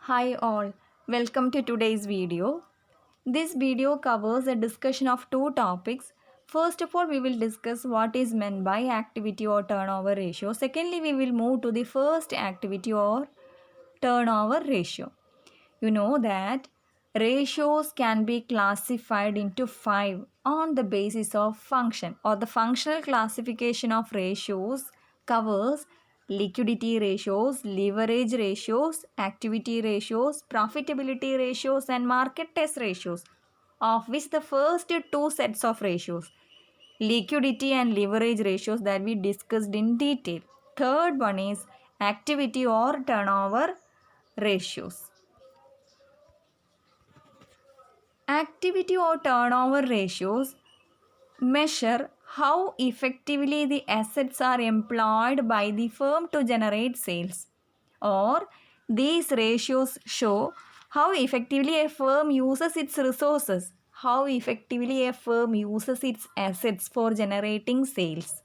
Hi all, welcome to today's video. This video covers a discussion of two topics. First of all, we will discuss what is meant by activity or turnover ratio. Secondly, we will move to the first activity or turnover ratio. You know that ratios can be classified into five on the basis of function, or the functional classification of ratios covers liquidity ratios, leverage ratios, activity ratios, profitability ratios, and market test ratios, of which the first two sets of ratios, liquidity and leverage ratios, that we discussed in detail. Third one is activity or turnover ratios. Activity or turnover ratios measure how effectively the assets are employed by the firm to generate sales, or these ratios show how effectively a firm uses its resources, how effectively a firm uses its assets for generating sales.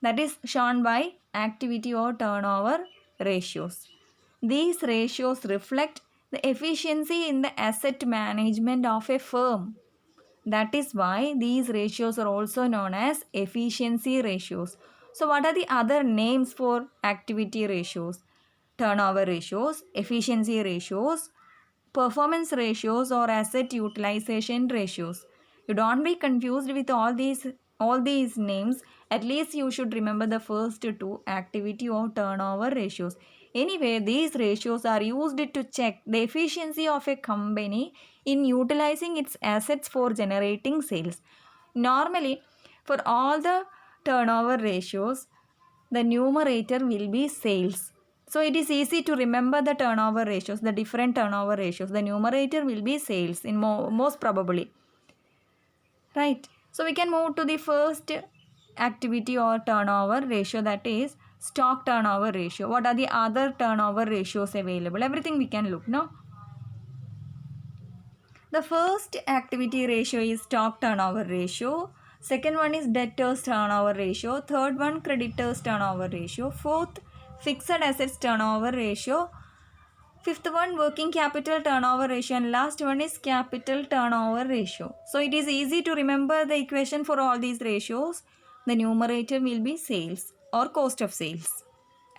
That is shown by activity or turnover ratios. These ratios reflect the efficiency in the asset management of a firm. That is why these ratios are also known as efficiency ratios. So, what are the other names for activity ratios? Turnover ratios, efficiency ratios, performance ratios, or asset utilization ratios. You don't be confused with all these names. At least you should remember the first two, activity or turnover ratios. Anyway, these ratios are used to check the efficiency of a company in utilizing its assets for generating sales. Normally, for all the turnover ratios, the numerator will be sales. So it is easy to remember the turnover ratios, the different turnover ratios. The numerator will be sales in most probably. Right. So we can move to the first activity or turnover ratio, that is stock turnover ratio. What are the other turnover ratios available? Everything we can look now. The first activity ratio is stock turnover ratio. Second one is debtors turnover ratio. Third one, creditors turnover ratio. Fourth, fixed assets turnover ratio. Fifth one, working capital turnover ratio. And last one is capital turnover ratio. So it is easy to remember the equation for all these ratios. The numerator will be sales or cost of sales.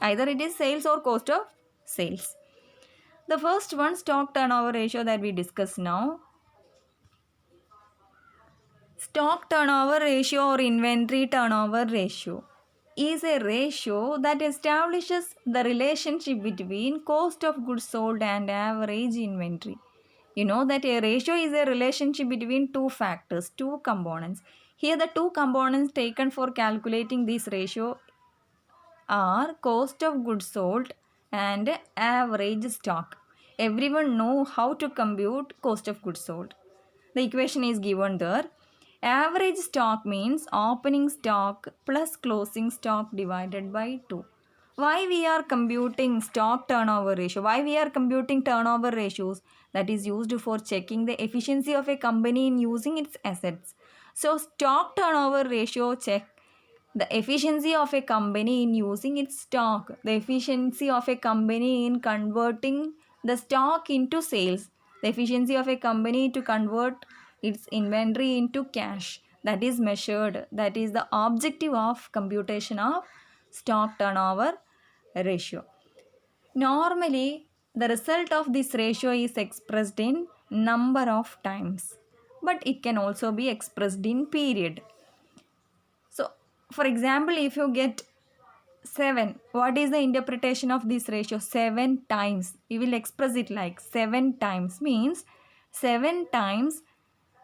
Either it is sales or cost of sales. The first one, stock turnover ratio, that we discuss now. Stock turnover ratio or inventory turnover ratio is a ratio that establishes the relationship between cost of goods sold and average inventory. You know that a ratio is a relationship between two factors, two components. Here the two components taken for calculating this ratio are cost of goods sold and average stock. Everyone know how to compute cost of goods sold. The equation is given there. Average stock means opening stock plus closing stock divided by 2. Why we are computing stock turnover ratio? Why we are computing turnover ratios? That is used for checking the efficiency of a company in using its assets. So stock turnover ratio check the efficiency of a company in using its stock, the efficiency of a company in converting the stock into sales, the efficiency of a company to convert its inventory into cash. That is measured. That is the objective of computation of stock turnover ratio. Normally, the result of this ratio is expressed in number of times, but it can also be expressed in period. So, for example, if you get 7, what is the interpretation of this ratio? 7 times. We will express it like 7 times means 7 times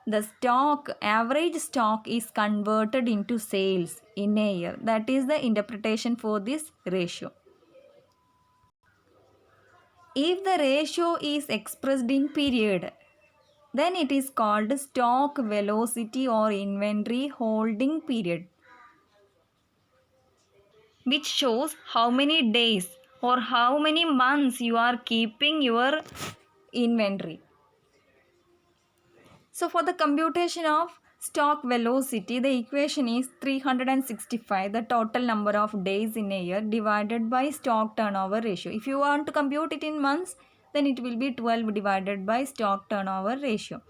the stock, average stock is converted into sales in a year. That is the interpretation for this ratio. If the ratio is expressed in period, then it is called stock velocity or inventory holding period, which shows how many days or how many months you are keeping your inventory. So for the computation of stock velocity, the equation is 365, the total number of days in a year, divided by stock turnover ratio. If you want to compute it in months, then it will be 12 divided by stock turnover ratio.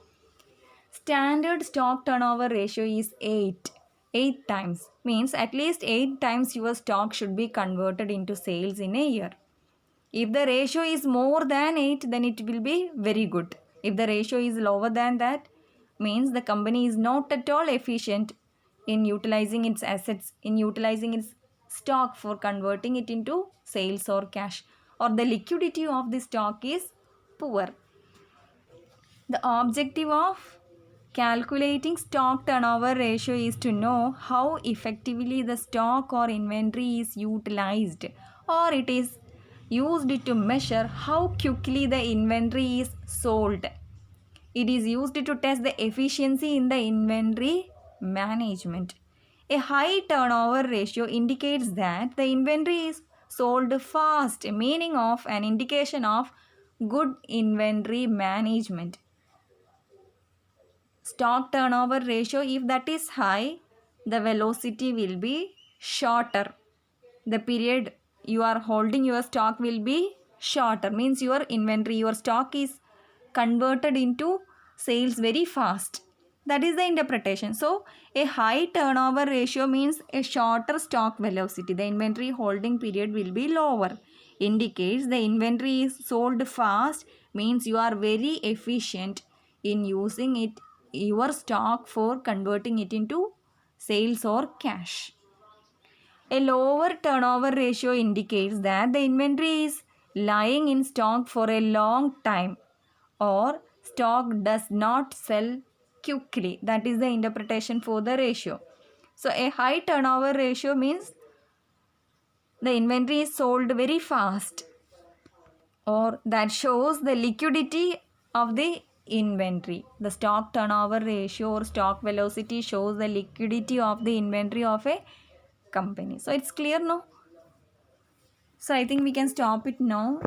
Standard stock turnover ratio is 8. 8 times means at least 8 times your stock should be converted into sales in a year. If the ratio is more than 8, then it will be very good. If the ratio is lower than that, means the company is not at all efficient in utilizing its assets, in utilizing its stock for converting it into sales or cash, or the liquidity of the stock is poor. The objective of calculating stock turnover ratio is to know how effectively the stock or inventory is utilized, or it is used to measure how quickly the inventory is sold. It is used to test the efficiency in the inventory management. A high turnover ratio indicates that the inventory is sold fast, meaning of an indication of good inventory management. Stock turnover ratio, if that is high, the velocity will be shorter. The period you are holding your stock will be shorter, means your inventory, your stock is converted into sales very fast. That is the interpretation. So a high turnover ratio means a shorter stock velocity. The inventory holding period will be lower. Indicates the inventory is sold fast, means you are very efficient in using it, your stock, for converting it into sales or cash. A lower turnover ratio indicates that the inventory is lying in stock for a long time, or stock does not sell quickly. That is the interpretation for the ratio. So a high turnover ratio means the inventory is sold very fast, or that shows the liquidity of the inventory. The stock turnover ratio or stock velocity shows the liquidity of the inventory of a company. So it's clear now. So I think we can stop it now.